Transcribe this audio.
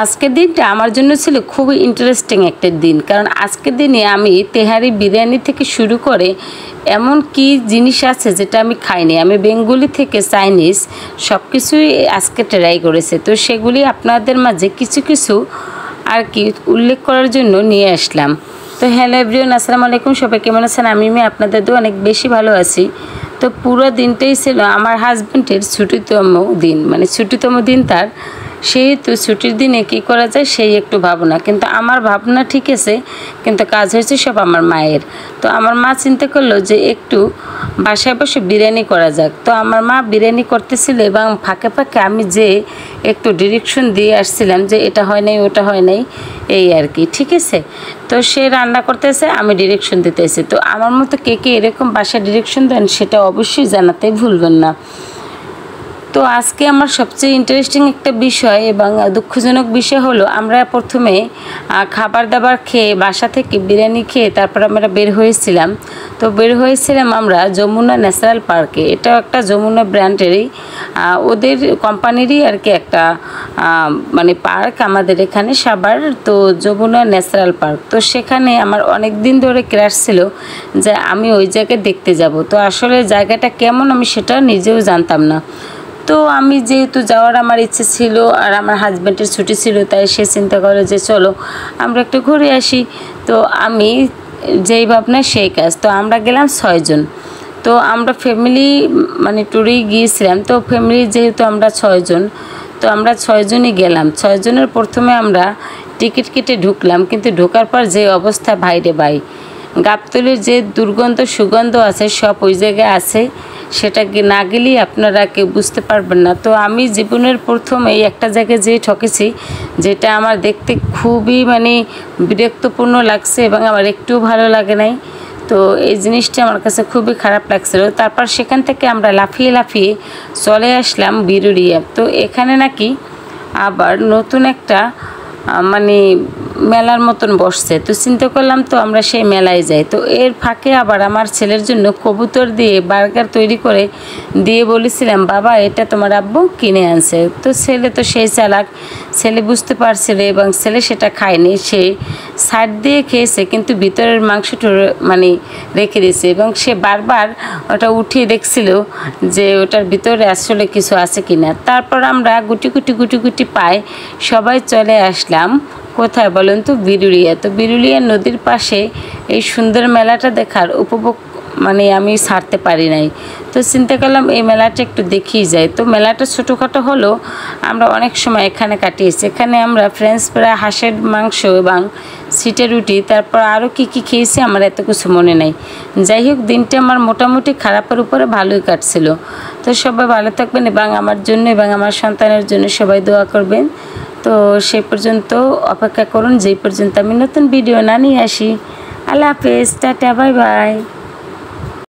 আজকের দিনটা আমার জন্য ছিল খুবই ইন্টারেস্টিং একটা দিন, কারণ আজকের দিনে আমি তেহারি বিরিয়ানি থেকে শুরু করে এমন কি জিনিস আছে যেটা আমি খাইনি। আমি বেঙ্গলি থেকে চাইনিজ সব কিছুই আজকে ট্রাই করেছি, তো সেগুলি আপনাদের মাঝে কিছু কিছু আর কি উল্লেখ করার জন্য নিয়ে আসলাম। তো হ্যালো এভরিওয়ান, আসসালামু আলাইকুম। সবাই কেমন আছেন? আমি আপনাদের তো অনেক বেশি ভালো আছি। তো পুরো দিনটাই ছিল আমার হাজব্যান্ডের ছুটিতম দিন, মানে ছুটিতম দিন তার। সেহেতু ছুটির দিনে কী করা যায় সেই একটু ভাবনা, কিন্তু আমার ভাবনা ঠিক আছে, কিন্তু কাজ হয়েছে সব আমার মায়ের। তো আমার মা চিন্তা করলো যে একটু বাসায় বসে বিরিয়ানি করা যাক। তো আমার মা বিরিয়ানি করতেছিল এবং ফাঁকে ফাঁকে আমি যে একটু ডিরেকশন দিয়ে আসছিলাম যে এটা হয় নাই ওটা হয় নাই, এই আর কি, ঠিক আছে। তো সে রান্না করতেছে, আমি ডিরেকশন দিতেছি। তো আমার মতো কে কে এরকম বাসায় ডিরেকশন দেন সেটা অবশ্যই জানাতে ভুলবেন না। তো আজকে আমার সবচেয়ে ইন্টারেস্টিং একটা বিষয় এবং দুঃখজনক বিষয় হলো, আমরা প্রথমে খাবার দাবার খেয়ে বাসা থেকে বিরিয়ানি খেয়ে তারপর আমরা বের হয়েছিলাম। তো বের হয়েছিলাম আমরা যমুনা ন্যাচারাল পার্কে। এটাও একটা যমুনা ব্র্যান্ডেরই, ওদের কোম্পানিরই আর কি একটা মানে পার্ক আমাদের এখানে সাভার। তো যমুনা ন্যাচারাল পার্ক, তো সেখানে আমার অনেক দিন ধরে ক্রাশ ছিল যে আমি ওই জায়গায় দেখতে যাব। তো আসলে জায়গাটা কেমন আমি সেটা নিজেও জানতাম না। তো আমি যেহেতু যাওয়ার আমার ইচ্ছে ছিল আর আমার হাজব্যান্ডের ছুটি ছিল, তাই সে চিন্তা করে যে চলো আমরা একটু ঘুরে আসি। তো আমি যেই ভাবনা সেই কাজ। তো আমরা গেলাম 6 জন। তো আমরা ফ্যামিলি মানে ট্যুরেই গিয়েছিলাম। তো ফ্যামিলি যেহেতু আমরা 6 জন, তো আমরা 6 জনই গেলাম। 6 জনের প্রথমে আমরা টিকিট কেটে ঢুকলাম, কিন্তু ঢোকার পর যে অবস্থা ভাই রে ভাই, গাবতলির যে দুর্গন্ধ সুগন্ধ আছে সব ওই জায়গায় আছে, সেটা না গেলেই আপনারা কেউ বুঝতে পারবেন না। তো আমি জীবনের প্রথম এই একটা জায়গায় যেয়ে ঠকেছি, যেটা আমার দেখতে খুবই মানে বিরক্তপূর্ণ লাগছে এবং আমার একটুও ভালো লাগে নাই। তো এই জিনিসটা আমার কাছে খুবই খারাপ লাগছিল। তারপর সেখান থেকে আমরা লাফিয়ে লাফিয়ে চলে আসলাম বিরুলিয়া। তো এখানে নাকি আবার নতুন একটা মানে মেলার মতন বসছে। তো চিন্তা করলাম তো আমরা সেই মেলায় যাই। তো এর ফাঁকে আবার আমার ছেলের জন্য কবুতর দিয়ে বার্গার তৈরি করে দিয়ে বলেছিলাম, বাবা এটা তোমার আব্বু কিনে আনছে। তো ছেলে তো সেই চালাক, ছেলে বুঝতে পারছিল এবং ছেলে সেটা খায়নি, সে সাইড দিয়ে খেয়েছে, কিন্তু ভিতরের মাংসটা মানে রেখে দিয়েছে এবং সে বারবার ওটা উঠিয়ে দেখছিল যে ওটার ভিতরে আসলে কিছু আছে কিনা। তারপর আমরা গুটি গুটি পাই সবাই চলে আসলাম কোথায় বলেন তো? বিরুলিয়া। তো বিরুলিয়া নদীর পাশে এই সুন্দর মেলাটা দেখার উপভোগ মানে আমি ছাড়তে পারি নাই। তো চিন্তা করলাম এই মেলাটা একটু দেখিয়ে যাই। তো মেলাটা ছোটোখাটো হলো, আমরা অনেক সময় এখানে কাটিয়েছি। এখানে আমরা ফ্রেঞ্চ ফ্রাই, হাঁসের মাংস এবং সিটে রুটি, তারপর আরও কী কী খেয়েছি আমার এত কিছু মনে নাই। যাই হোক, দিনটা আমার মোটামুটি খারাপের উপরে ভালোই কাটছিল। তো সবাই ভালো থাকবেন এবং আমার জন্য এবং আমার সন্তানের জন্য সবাই দোয়া করবেন। তো সেই পর্যন্ত অপেক্ষা করুন, যেই পর্যন্ত আমি নতুন ভিডিও না নিয়ে আসি। আল্লাহ হাফেজ, টাটা, বাই বাই।